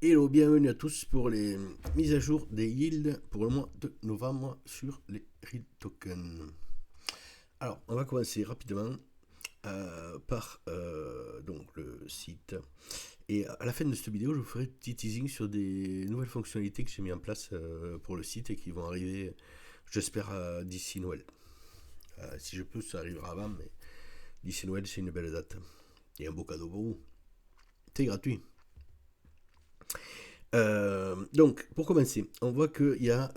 Hello, bienvenue à tous pour les mises à jour des yields pour le mois de novembre sur les real tokens. Alors, on va commencer rapidement par donc le site. Et à la fin de cette vidéo, je vous ferai un petit teasing sur des nouvelles fonctionnalités que j'ai mis en place pour le site et qui vont arriver, j'espère, d'ici Noël. Si je peux, ça arrivera avant, mais d'ici Noël, c'est une belle date. Et un beau cadeau pour vous. C'est gratuit. Donc, pour commencer, on voit qu'il y a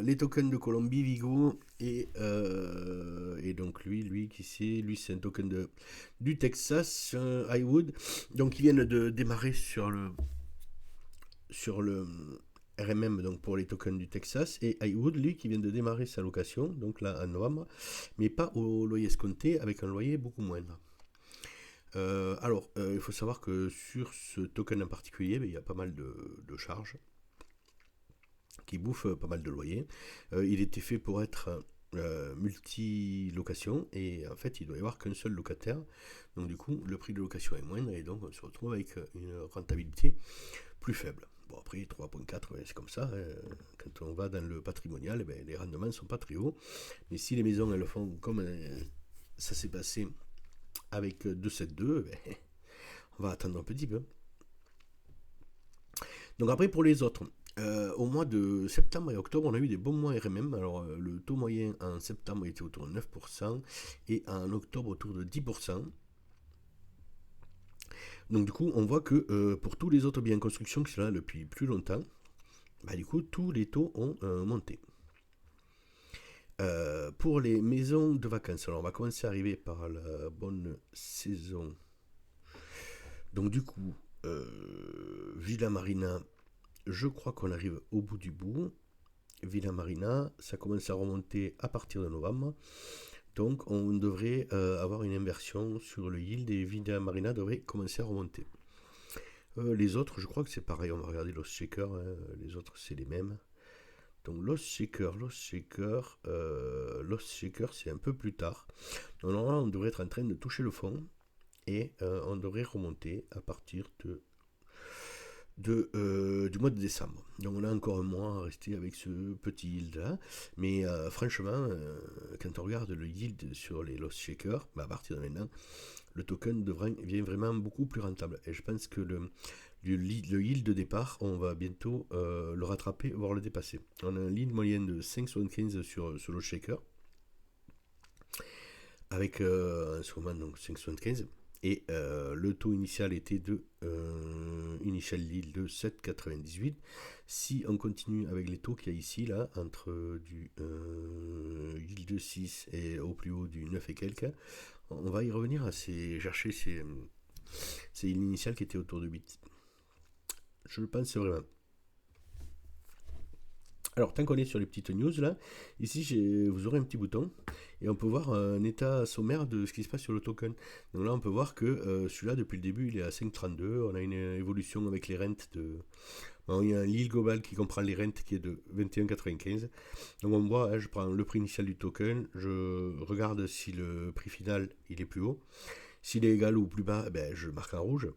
les tokens de Colombie, Vigo, et donc lui qui c'est, lui c'est un token du Texas, Highwood, donc ils viennent de démarrer sur le RMM donc pour les tokens du Texas, et Highwood, lui qui vient de démarrer sa location, donc là en novembre, mais pas au loyer escompté, avec un loyer beaucoup moindre. Il faut savoir que sur ce token en particulier, il y a pas mal de charges qui bouffe pas mal de loyer. Il était fait pour être multi-location et en fait il doit y avoir qu'un seul locataire. Donc du coup le prix de location est moindre et donc on se retrouve avec une rentabilité plus faible. Bon après 3.4 c'est comme ça, hein. Quand on va dans le patrimonial, les rendements ne sont pas très hauts. Mais si les maisons elles le font comme ça s'est passé avec 272, on va attendre un petit peu. Donc après pour les autres, au mois de septembre et octobre, on a eu des bons mois RMM. Alors le taux moyen en septembre était autour de 9% et en octobre autour de 10%. Donc du coup, on voit que pour tous les autres biens en construction qui sont là depuis plus longtemps, du coup, tous les taux ont monté. Pour les maisons de vacances, alors on va commencer à arriver par la bonne saison. Donc du coup, Villa Marina, je crois qu'on arrive au bout du bout. Villa Marina, ça commence à remonter à partir de novembre. Donc on devrait avoir une inversion sur le yield et Villa Marina devrait commencer à remonter. Les autres, je crois que c'est pareil. On va regarder Lost Shaker. Hein. Les autres, c'est les mêmes. Donc Lost Shaker, c'est un peu plus tard. Donc normalement, on devrait être en train de toucher le fond et on devrait remonter à partir du mois de décembre. Donc on a encore un mois à rester avec ce petit yield là. Mais franchement, quand on regarde le yield sur les Lost Shakers, à partir de maintenant, le token devient vraiment beaucoup plus rentable. Et je pense que le yield de départ, on va bientôt le rattraper, voire le dépasser. On a un yield moyen de 5,75 sur Lost Shaker, avec en ce moment donc 5,75. Et le taux initial était initial yield de 7,98. Si on continue avec les taux qu'il y a ici, là, entre du yield de 6 et au plus haut du 9 et quelques, on va y revenir à chercher ces yields initiales qui étaient autour de 8. Je le pense vraiment. Alors, tant qu'on est sur les petites news, là, ici, vous aurez un petit bouton et on peut voir un état sommaire de ce qui se passe sur le token. Donc là, on peut voir que celui-là, depuis le début, il est à 5,32. On a une évolution avec les rentes de. Bon, il y a un yield global qui comprend les rentes qui est de 21,95. Donc on voit, hein, je prends le prix initial du token, je regarde si le prix final il est plus haut. S'il est égal ou plus bas, je marque en rouge.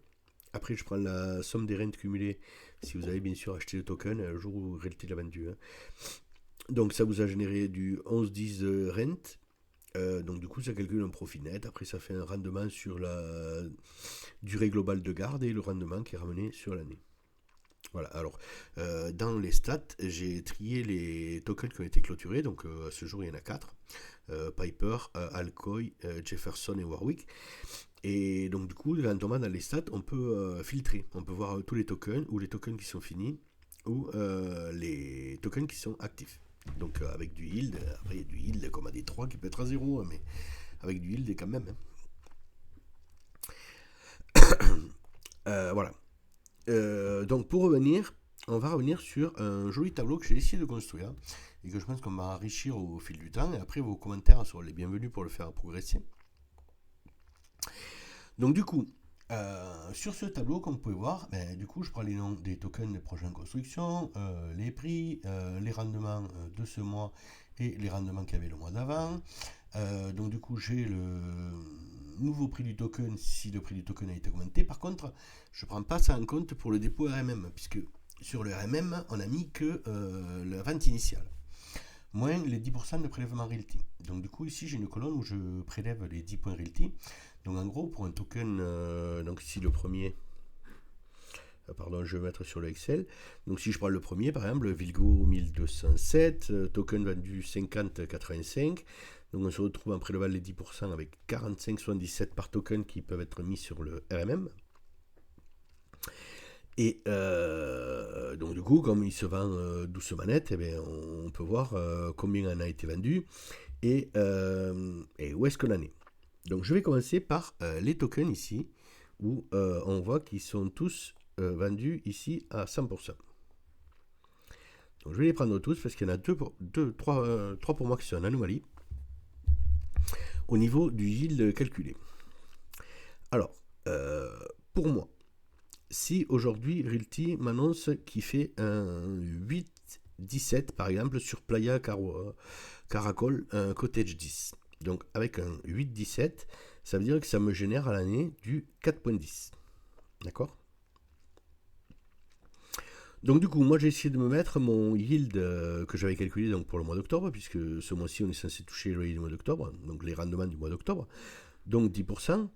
Après, je prends la somme des rentes cumulées, si vous avez bien sûr acheté le token le jour où Realty l'a vendu. Hein. Donc, ça vous a généré du 11,10 rent. Donc, du coup, ça calcule un profit net. Après, ça fait un rendement sur la durée globale de garde et le rendement qui est ramené sur l'année. Voilà, alors, dans les stats, j'ai trié les tokens qui ont été clôturés. Donc, à ce jour, il y en a 4. Piper, Alcoy, Jefferson et Warwick. Et donc du coup, quand on va dans les stats, on peut filtrer. On peut voir tous les tokens, ou les tokens qui sont finis, ou les tokens qui sont actifs. Donc avec du yield, après il y a du yield comme à des 3 qui peut être à 0, mais avec du yield quand même. Hein. Voilà. Donc pour revenir, on va revenir sur un joli tableau que j'ai essayé de construire et que je pense qu'on va enrichir au fil du temps. Et après, vos commentaires seront les bienvenus pour le faire progresser. Donc du coup, sur ce tableau, comme vous pouvez voir, du coup, je prends les noms des tokens des projets en construction, les prix, les rendements de ce mois et les rendements qu'il y avait le mois d'avant. Donc du coup, j'ai nouveau prix du token si le prix du token a été augmenté. Par contre, je ne prends pas ça en compte pour le dépôt RMM, puisque sur le RMM, on a mis que la vente initiale, moins les 10% de prélèvement Realty. Donc du coup, ici, j'ai une colonne où je prélève les 10 points Realty. Donc en gros, pour un token, donc ici le premier, pardon, je vais mettre sur le Excel. Donc si je prends le premier, par exemple, Vilgo 1207, token vendu 50,85. Donc on se retrouve en prélevant les 10% avec 45,77 par token qui peuvent être mis sur le RMM. Et donc du coup, comme il se vend 12 manettes, eh bien, on peut voir combien en a été vendu et où est-ce qu'on en est. Donc je vais commencer par les tokens ici, où on voit qu'ils sont tous vendus ici à 100%. Donc je vais les prendre tous parce qu'il y en a trois pour moi qui sont en anomalie au niveau du yield calculé. Alors, pour moi, si aujourd'hui Realty m'annonce qu'il fait un 8,17 par exemple sur Playa Caracol, un Cottage 10. Donc avec un 8,17, ça veut dire que ça me génère à l'année du 4,10. D'accord ? Donc du coup, moi j'ai essayé de me mettre mon yield que j'avais calculé donc, pour le mois d'octobre, puisque ce mois-ci on est censé toucher le loyer du mois d'octobre, donc les rendements du mois d'octobre, donc 10%.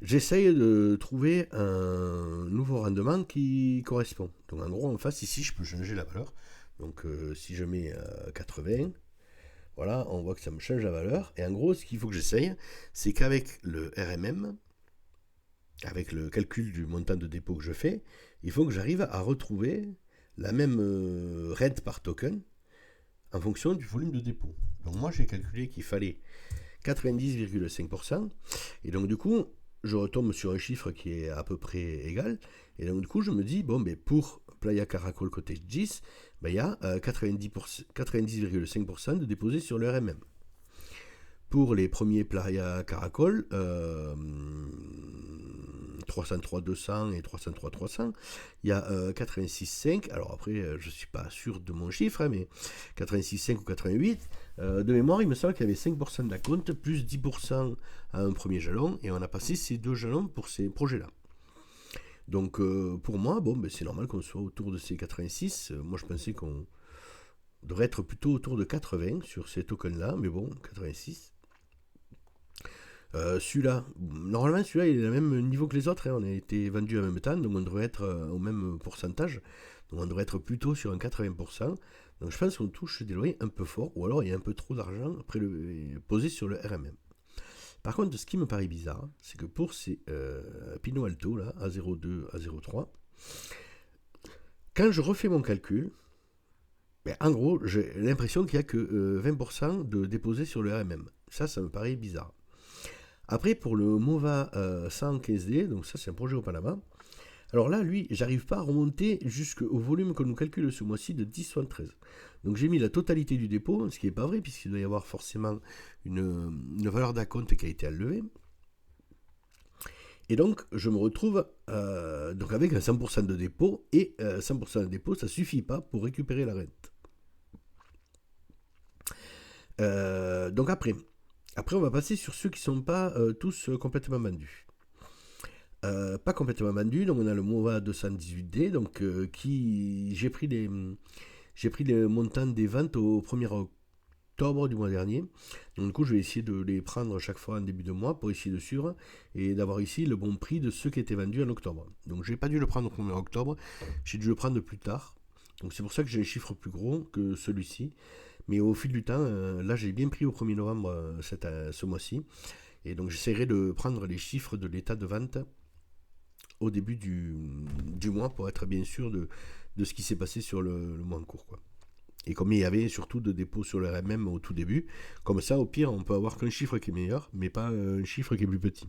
J'essaye de trouver un nouveau rendement qui correspond. Donc en gros, en face, ici, je peux changer la valeur. Donc si je mets 80, voilà, on voit que ça me change la valeur. Et en gros, ce qu'il faut que j'essaye, c'est qu'avec le RMM, avec le calcul du montant de dépôt que je fais, il faut que j'arrive à retrouver la même rente par token en fonction du volume de dépôt. Donc moi, j'ai calculé qu'il fallait 90,5%. Et donc du coup, je retombe sur un chiffre qui est à peu près égal. Et donc du coup, je me dis, bon, mais pour Playa Caracol Cottage 10, ben, il y a 90,5% de déposés sur le RMM. Pour les premiers Playa Caracol, 303-200 et 303-300, il y a 86,5. Alors après, je ne suis pas sûr de mon chiffre, hein, mais 86,5 ou 88. De mémoire, il me semble qu'il y avait 5% de la compte, plus 10% à un premier jalon, et on a passé ces 2 jalons pour ces projets-là. Donc pour moi, bon, ben, c'est normal qu'on soit autour de ces 86. Moi, je pensais qu'on devrait être plutôt autour de 80 sur ces tokens-là, mais bon, 86. Celui-là, normalement celui-là il est au même niveau que les autres, hein. On a été vendus en même temps, donc on devrait être au même pourcentage, donc on devrait être plutôt sur un 80%, donc je pense qu'on touche des loyers un peu forts, ou alors il y a un peu trop d'argent posé sur le RMM. Par contre, ce qui me paraît bizarre, c'est que pour ces Pinot Alto, là, à 0,2, à 0,3, quand je refais mon calcul, ben, en gros, j'ai l'impression qu'il n'y a que 20% de déposés sur le RMM. Ça me paraît bizarre. Après, pour le MOVA 115D, donc ça c'est un projet au Panama, alors là, lui, j'arrive pas à remonter jusqu'au volume que nous calcule ce mois-ci de 10,73. Donc j'ai mis la totalité du dépôt, ce qui n'est pas vrai, puisqu'il doit y avoir forcément une valeur d'acompte qui a été enlevée. Et donc, je me retrouve donc avec un 100% de dépôt, et 100% de dépôt, ça ne suffit pas pour récupérer la rente. Donc après, on va passer sur ceux qui ne sont pas tous complètement vendus. Pas complètement vendus, donc on a le MOVA 218D, donc j'ai pris les montants des ventes au 1er octobre du mois dernier. Donc du coup, je vais essayer de les prendre chaque fois en début de mois pour essayer de suivre et d'avoir ici le bon prix de ceux qui étaient vendus en octobre. Donc j'ai pas dû le prendre au 1er octobre, j'ai dû le prendre plus tard. Donc c'est pour ça que j'ai un chiffre plus gros que celui-ci. Mais au fil du temps, là j'ai bien pris au 1er novembre ce mois-ci. Et donc j'essaierai de prendre les chiffres de l'état de vente au début du mois pour être bien sûr de ce qui s'est passé sur le mois en cours, quoi. Et comme il y avait surtout de dépôts sur le RMM au tout début, comme ça au pire on peut avoir qu'un chiffre qui est meilleur, mais pas un chiffre qui est plus petit.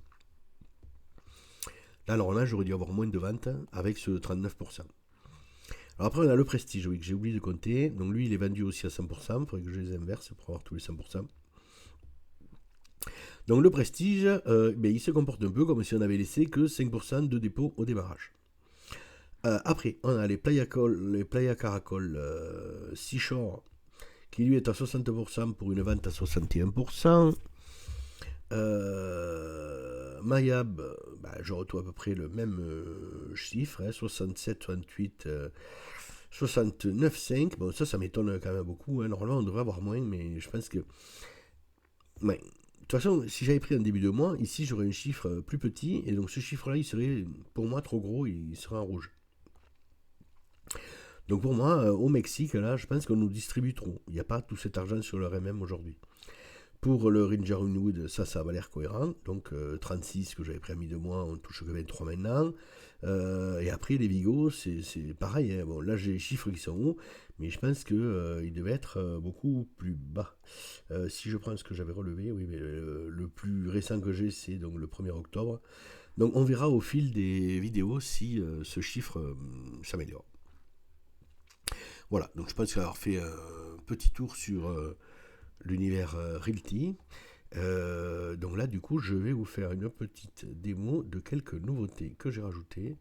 Là normalement j'aurais dû avoir moins de ventes avec ce 39%. Alors après on a le Prestige, oui, que j'ai oublié de compter. Donc lui il est vendu aussi à 100%, il faudrait que je les inverse pour avoir tous les 100%. Donc le Prestige, il se comporte un peu comme si on avait laissé que 5% de dépôt au démarrage. Après, on a les Playa Caracol Seashore, qui lui est à 60% pour une vente à 61%. Mayab, je retrouve à peu près le même chiffre, hein, 67, 68, 69,5. Bon, ça m'étonne quand même beaucoup. Hein. Normalement, on devrait avoir moins, mais je pense que. Ouais. De toute façon, si j'avais pris un début de mois, ici j'aurais un chiffre plus petit, et donc ce chiffre-là, il serait pour moi trop gros, il serait en rouge. Donc pour moi, au Mexique, là, je pense qu'on nous distribue trop. Il n'y a pas tout cet argent sur le RMM aujourd'hui. Pour le Ranger Unwood, ça va l'air cohérent. Donc 36 que j'avais pris à mi-de-mois, on touche que 23 maintenant. Et après, les Vigo, c'est pareil. Hein. Bon, là, j'ai les chiffres qui sont hauts, mais je pense qu'il devait être beaucoup plus bas. Si je prends ce que j'avais relevé, oui, mais le plus récent que j'ai, c'est donc le 1er octobre. Donc on verra au fil des vidéos si ce chiffre s'améliore. Voilà, donc je pense avoir fait un petit tour sur l'univers Realty. Donc là, du coup, je vais vous faire une petite démo de quelques nouveautés que j'ai rajoutées.